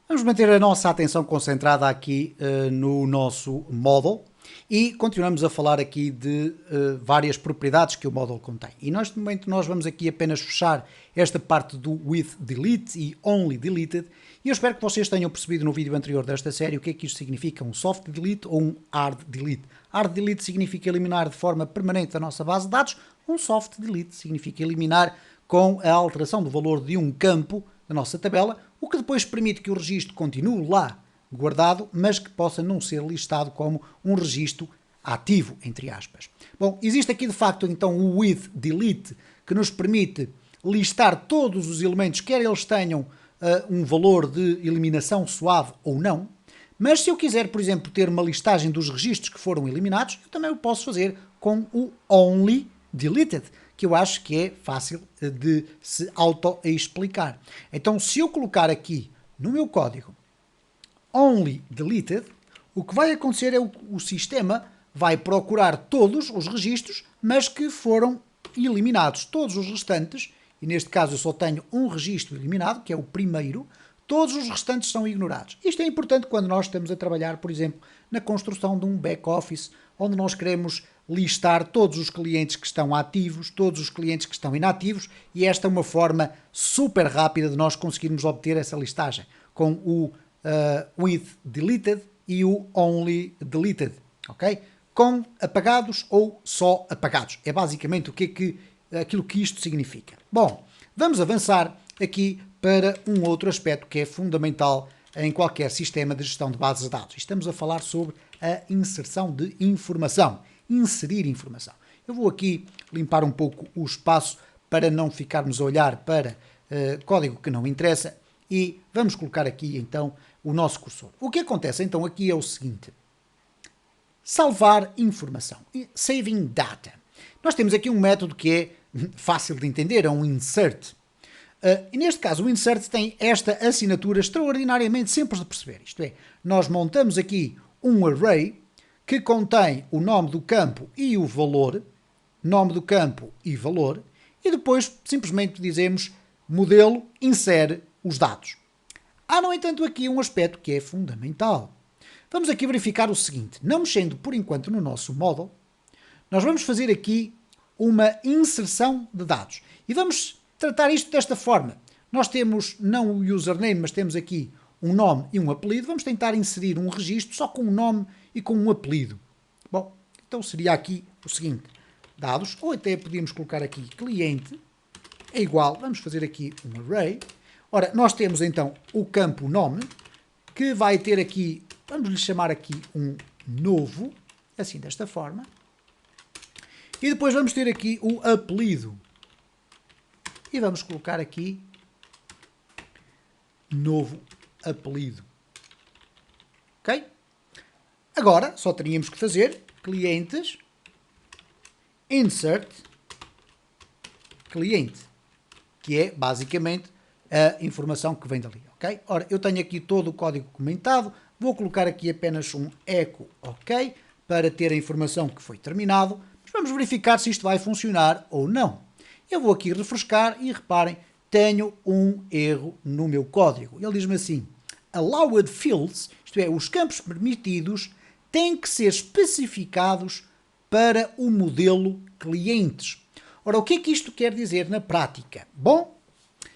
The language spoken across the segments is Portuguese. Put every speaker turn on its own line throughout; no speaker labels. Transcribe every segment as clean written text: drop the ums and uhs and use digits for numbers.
Vamos manter a nossa atenção concentrada aqui no nosso model e continuamos a falar aqui de várias propriedades que o model contém. E neste momento nós vamos aqui apenas fechar esta parte do with delete e only deleted, e eu espero que vocês tenham percebido no vídeo anterior desta série o que é que isto significa, um soft delete ou um hard delete. Hard delete significa eliminar de forma permanente da nossa base de dados, um soft delete significa eliminar com a alteração do valor de um campo da nossa tabela, o que depois permite que o registro continue lá guardado, mas que possa não ser listado como um registro ativo, entre aspas. Bom, existe aqui de facto então o with delete, que nos permite listar todos os elementos, quer eles tenham um valor de eliminação suave ou não, mas se eu quiser, por exemplo, ter uma listagem dos registros que foram eliminados, eu também o posso fazer com o only deleted, que eu acho que é fácil de se auto-explicar. Então, se eu colocar aqui no meu código only deleted, o que vai acontecer é o sistema vai procurar todos os registros, mas que foram eliminados. Todos os restantes, e neste caso eu só tenho um registro eliminado, que é o primeiro, todos os restantes são ignorados. Isto é importante quando nós estamos a trabalhar, por exemplo, na construção de um back-office, onde nós queremos listar todos os clientes que estão ativos, todos os clientes que estão inativos, e esta é uma forma super rápida de nós conseguirmos obter essa listagem, com o with deleted e o only deleted, ok? Com apagados ou só apagados. É basicamente aquilo que isto significa. Bom, vamos avançar aqui para um outro aspecto que é fundamental em qualquer sistema de gestão de bases de dados. Estamos a falar sobre a inserção de informação. Inserir informação. Eu vou aqui limpar um pouco o espaço para não ficarmos a olhar para código que não interessa e vamos colocar aqui então o nosso cursor. O que acontece então aqui é o seguinte: salvar informação, saving data. Nós temos aqui um método que é fácil de entender, é um insert. E neste caso o insert tem esta assinatura extraordinariamente simples de perceber. Isto é, nós montamos aqui um array que contém o nome do campo e o valor, nome do campo e valor, e depois simplesmente dizemos modelo insere os dados. Há, no entanto, aqui um aspecto que é fundamental. Vamos aqui verificar o seguinte: não mexendo por enquanto no nosso model, nós vamos fazer aqui uma inserção de dados. E vamos tratar isto desta forma. Nós temos não o username, mas temos aqui um nome e um apelido. Vamos tentar inserir um registro só com um nome e com um apelido. Bom, então seria aqui o seguinte: dados, ou até podíamos colocar aqui cliente, é igual, vamos fazer aqui um array. Ora, nós temos então o campo nome, que vai ter aqui, vamos lhe chamar aqui um novo, assim desta forma. E depois vamos ter aqui o apelido. E vamos colocar aqui novo apelido. Ok? Agora, só teríamos que fazer clientes, insert, cliente, que é basicamente a informação que vem dali, ok? Ora, eu tenho aqui todo o código comentado, vou colocar aqui apenas um echo, ok? Para ter a informação que foi terminado, mas vamos verificar se isto vai funcionar ou não. Eu vou aqui refrescar e reparem, tenho um erro no meu código. Ele diz-me assim: allowed fields, isto é, os campos permitidos, têm que ser especificados para o modelo clientes. Ora, o que é que isto quer dizer na prática? Bom,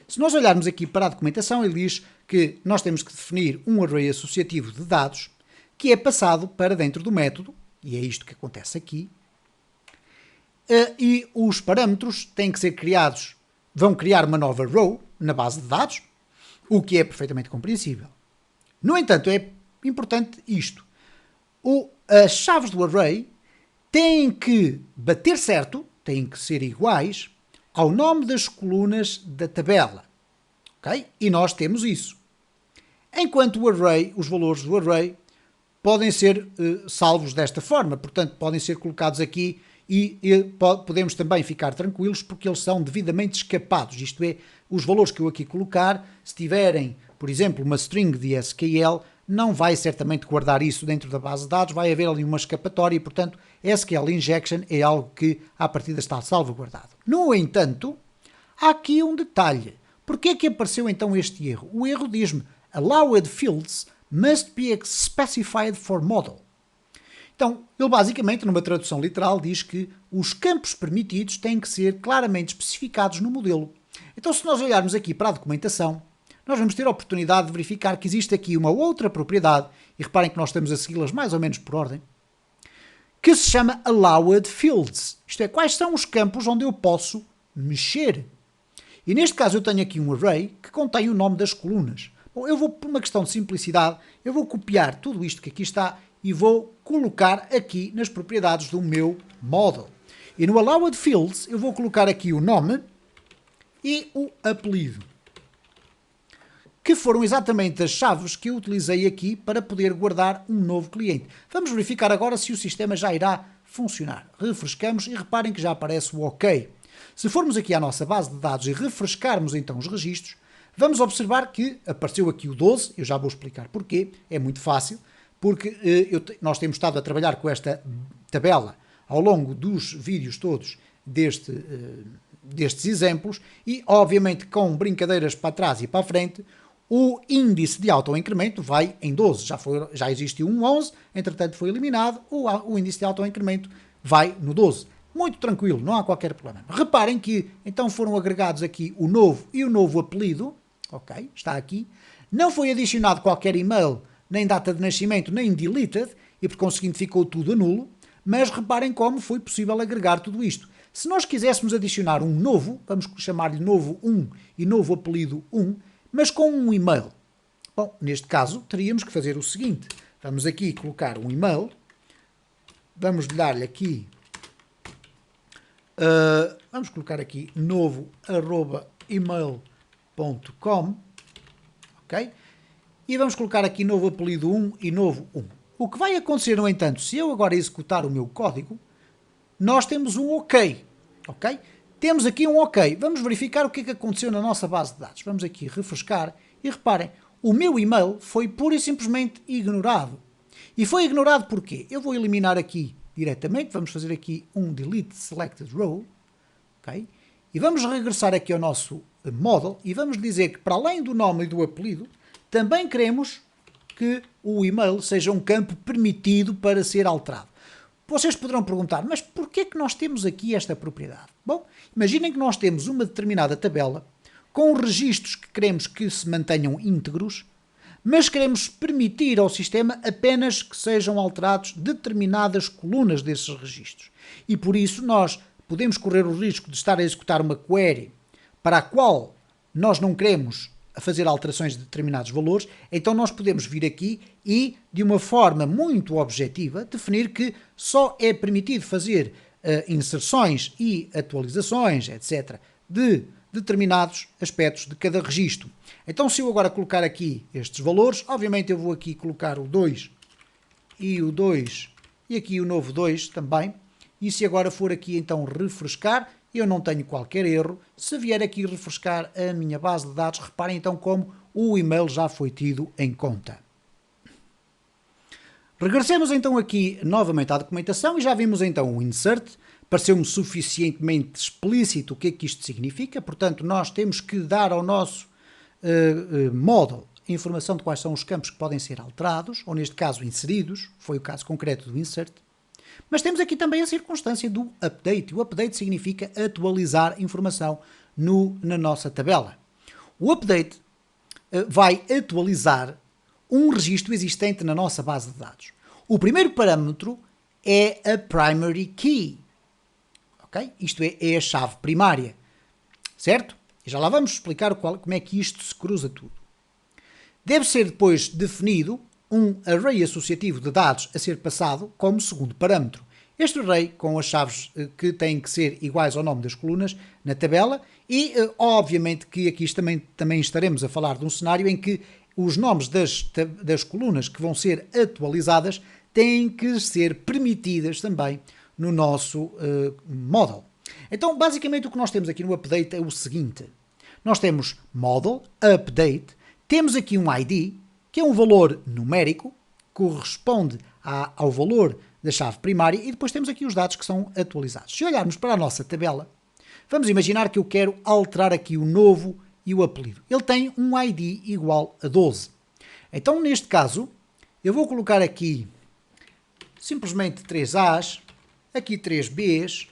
se nós olharmos aqui para a documentação, ele diz que nós temos que definir um array associativo de dados que é passado para dentro do método, e é isto que acontece aqui, e os parâmetros têm que ser criados, vão criar uma nova row na base de dados, o que é perfeitamente compreensível. No entanto, é importante isto: as chaves do array têm que bater certo, têm que ser iguais ao nome das colunas da tabela. Ok? E nós temos isso. Enquanto o array, os valores do array podem ser salvos desta forma, portanto podem ser colocados aqui e podemos também ficar tranquilos porque eles são devidamente escapados. Isto é, os valores que eu aqui colocar, se tiverem, por exemplo, uma string de SQL, não vai certamente guardar isso dentro da base de dados, vai haver ali uma escapatória e, portanto, SQL Injection é algo que, à partida, está salvaguardado. No entanto, há aqui um detalhe. Porquê é que apareceu então este erro? O erro diz-me allowed fields must be specified for model. Então, ele basicamente, numa tradução literal, diz que os campos permitidos têm que ser claramente especificados no modelo. Então, se nós olharmos aqui para a documentação, nós vamos ter a oportunidade de verificar que existe aqui uma outra propriedade, e reparem que nós estamos a segui-las mais ou menos por ordem, que se chama allowed fields. Isto é, quais são os campos onde eu posso mexer. E neste caso eu tenho aqui um array que contém o nome das colunas. Bom, eu vou, por uma questão de simplicidade, eu vou copiar tudo isto que aqui está e vou colocar aqui nas propriedades do meu model. E no allowed fields eu vou colocar aqui o nome e o apelido, que foram exatamente as chaves que eu utilizei aqui para poder guardar um novo cliente. Vamos verificar agora se o sistema já irá funcionar. Refrescamos e reparem que já aparece o OK. Se formos aqui à nossa base de dados e refrescarmos então os registros, vamos observar que apareceu aqui o 12, eu já vou explicar porquê, é muito fácil, porque nós temos estado a trabalhar com esta tabela ao longo dos vídeos todos destes exemplos e, obviamente, com brincadeiras para trás e para a frente, o índice de autoincremento vai em 12. Já existiu um 11, entretanto foi eliminado, o índice de autoincremento vai no 12. Muito tranquilo, não há qualquer problema. Reparem que então foram agregados aqui o novo e o novo apelido, ok, está aqui. Não foi adicionado qualquer e-mail, nem data de nascimento, nem deleted, e por conseguinte ficou tudo a nulo, mas reparem como foi possível agregar tudo isto. Se nós quiséssemos adicionar um novo, vamos chamar-lhe novo 1 e novo apelido 1, mas com um e-mail. Bom, neste caso teríamos que fazer o seguinte, vamos aqui colocar um e-mail, vamos dar-lhe aqui, vamos colocar aqui novo@email.com, ok? E vamos colocar aqui novo apelido 1 e novo 1. O que vai acontecer, no entanto, se eu agora executar o meu código, nós temos um OK, ok? Temos aqui um OK. Vamos verificar o que é que aconteceu na nossa base de dados. Vamos aqui refrescar e reparem, o meu e-mail foi pura e simplesmente ignorado. E foi ignorado porquê? Eu vou eliminar aqui diretamente, vamos fazer aqui um delete selected row, ok? E vamos regressar aqui ao nosso model e vamos dizer que para além do nome e do apelido, também queremos que o e-mail seja um campo permitido para ser alterado. Vocês poderão perguntar, mas porquê que nós temos aqui esta propriedade? Bom, imaginem que nós temos uma determinada tabela com registros que queremos que se mantenham íntegros, mas queremos permitir ao sistema apenas que sejam alterados determinadas colunas desses registros. E por isso nós podemos correr o risco de estar a executar uma query para a qual nós não queremos fazer alterações de determinados valores, então nós podemos vir aqui e, de uma forma muito objetiva, definir que só é permitido fazer inserções e atualizações, etc., de determinados aspectos de cada registro. Então, se eu agora colocar aqui estes valores, obviamente eu vou aqui colocar o 2 e o 2 e aqui o novo 2 também, e se agora for aqui então refrescar, eu não tenho qualquer erro. Se vier aqui refrescar a minha base de dados, reparem então como o e-mail já foi tido em conta. Regressemos então aqui novamente à documentação e já vimos então o insert. Pareceu-me suficientemente explícito o que é que isto significa, portanto nós temos que dar ao nosso model informação de quais são os campos que podem ser alterados, ou neste caso inseridos, foi o caso concreto do insert. Mas temos aqui também a circunstância do update. O update significa atualizar informação na nossa tabela. O update vai atualizar um registro existente na nossa base de dados. O primeiro parâmetro é a primary key. Okay? Isto é a chave primária. Certo? E já lá vamos explicar como é que isto se cruza tudo. Deve ser depois definido um array associativo de dados a ser passado como segundo parâmetro. Este array com as chaves que têm que ser iguais ao nome das colunas na tabela e obviamente que aqui também estaremos a falar de um cenário em que os nomes das colunas que vão ser atualizadas têm que ser permitidas também no nosso model. Então basicamente o que nós temos aqui no update é o seguinte. Nós temos model, update, temos aqui um ID, que é um valor numérico, corresponde ao valor da chave primária, e depois temos aqui os dados que são atualizados. Se olharmos para a nossa tabela, vamos imaginar que eu quero alterar aqui o novo e o apelido. Ele tem um ID igual a 12. Então, neste caso, eu vou colocar aqui simplesmente 3 A's, aqui 3 B's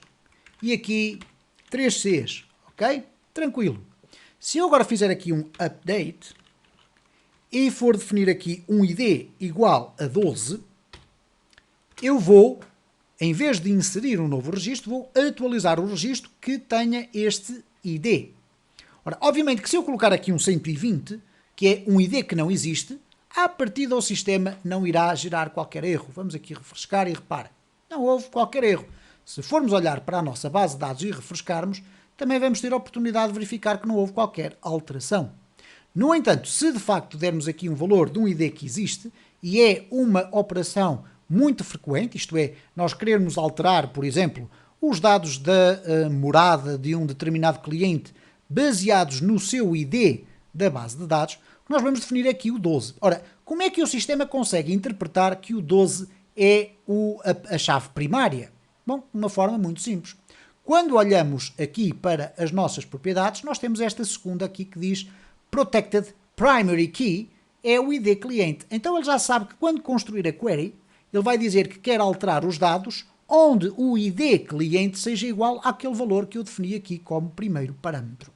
e aqui 3 C's, ok? Tranquilo. Se eu agora fizer aqui um update e for definir aqui um ID igual a 12, eu vou, em vez de inserir um novo registro, vou atualizar o registro que tenha este ID. Ora, obviamente que se eu colocar aqui um 120, que é um ID que não existe, à partida o sistema não irá gerar qualquer erro. Vamos aqui refrescar e repara, não houve qualquer erro. Se formos olhar para a nossa base de dados e refrescarmos, também vamos ter a oportunidade de verificar que não houve qualquer alteração. No entanto, se de facto dermos aqui um valor de um ID que existe, e é uma operação muito frequente, isto é, nós querermos alterar, por exemplo, os dados da morada de um determinado cliente baseados no seu ID da base de dados, nós vamos definir aqui o 12. Ora, como é que o sistema consegue interpretar que o 12 é a chave primária? Bom, de uma forma muito simples. Quando olhamos aqui para as nossas propriedades, nós temos esta segunda aqui que diz Protected Primary Key, é o ID cliente. Então ele já sabe que quando construir a query, ele vai dizer que quer alterar os dados onde o ID cliente seja igual àquele valor que eu defini aqui como primeiro parâmetro.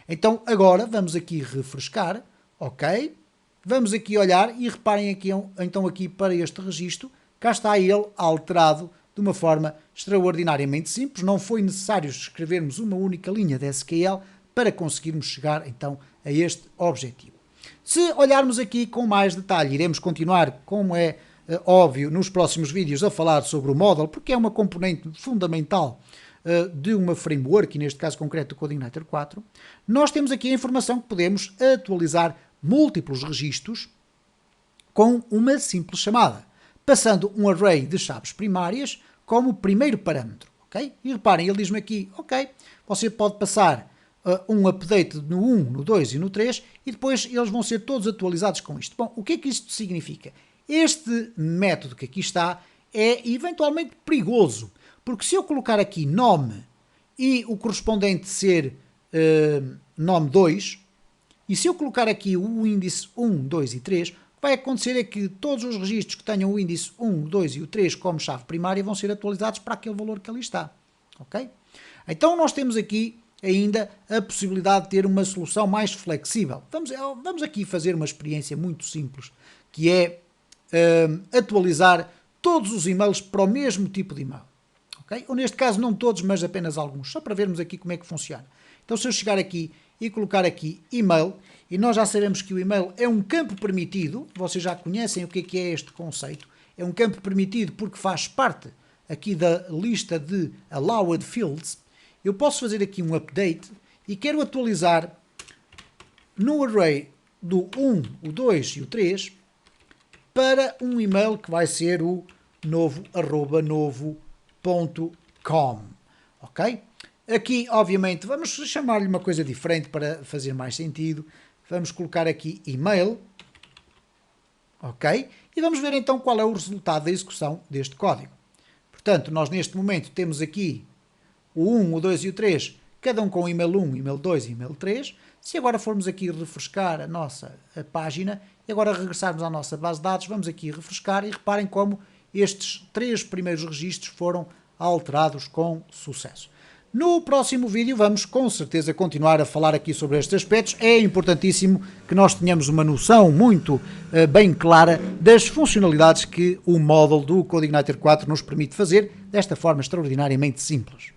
Então agora vamos aqui refrescar, ok? Vamos aqui olhar e reparem aqui, então aqui para este registro, cá está ele alterado de uma forma extraordinariamente simples. Não foi necessário escrevermos uma única linha de SQL para conseguirmos chegar então a este objetivo. Se olharmos aqui com mais detalhe, iremos continuar, como é óbvio, nos próximos vídeos a falar sobre o model, porque é uma componente fundamental de uma framework, e neste caso concreto do CodeIgniter 4, nós temos aqui a informação que podemos atualizar múltiplos registros com uma simples chamada, passando um array de chaves primárias como primeiro parâmetro, ok? E reparem, ele diz-me aqui, ok, você pode passar um update no 1, no 2 e no 3 e depois eles vão ser todos atualizados com isto. Bom, o que é que isto significa? Este método que aqui está é eventualmente perigoso, porque se eu colocar aqui nome e o correspondente ser nome 2, e se eu colocar aqui o índice 1, 2 e 3, o que vai acontecer é que todos os registros que tenham o índice 1, 2 e o 3 como chave primária vão ser atualizados para aquele valor que ali está. Ok? Então nós temos aqui ainda a possibilidade de ter uma solução mais flexível. Vamos aqui fazer uma experiência muito simples, que é atualizar todos os e-mails para o mesmo tipo de e-mail. Okay? Ou neste caso não todos, mas apenas alguns, só para vermos aqui como é que funciona. Então se eu chegar aqui e colocar aqui e-mail, e nós já sabemos que o e-mail é um campo permitido, vocês já conhecem o que é este conceito, é um campo permitido porque faz parte aqui da lista de allowed fields. Eu posso fazer aqui um update e quero atualizar no array do 1, o 2 e o 3 para um e-mail que vai ser o novo@novo.com, ok? Aqui, obviamente, vamos chamar-lhe uma coisa diferente para fazer mais sentido. Vamos colocar aqui e-mail, ok? E vamos ver então qual é o resultado da execução deste código. Portanto, nós neste momento temos aqui o 1, o 2 e o 3, cada um com o e-mail 1, e-mail 2 e e-mail 3. Se agora formos aqui refrescar a nossa página e agora regressarmos à nossa base de dados, vamos aqui refrescar e reparem como estes 3 primeiros registros foram alterados com sucesso. No próximo vídeo vamos com certeza continuar a falar aqui sobre estes aspectos. É importantíssimo que nós tenhamos uma noção muito bem clara das funcionalidades que o módulo do CodeIgniter 4 nos permite fazer desta forma extraordinariamente simples.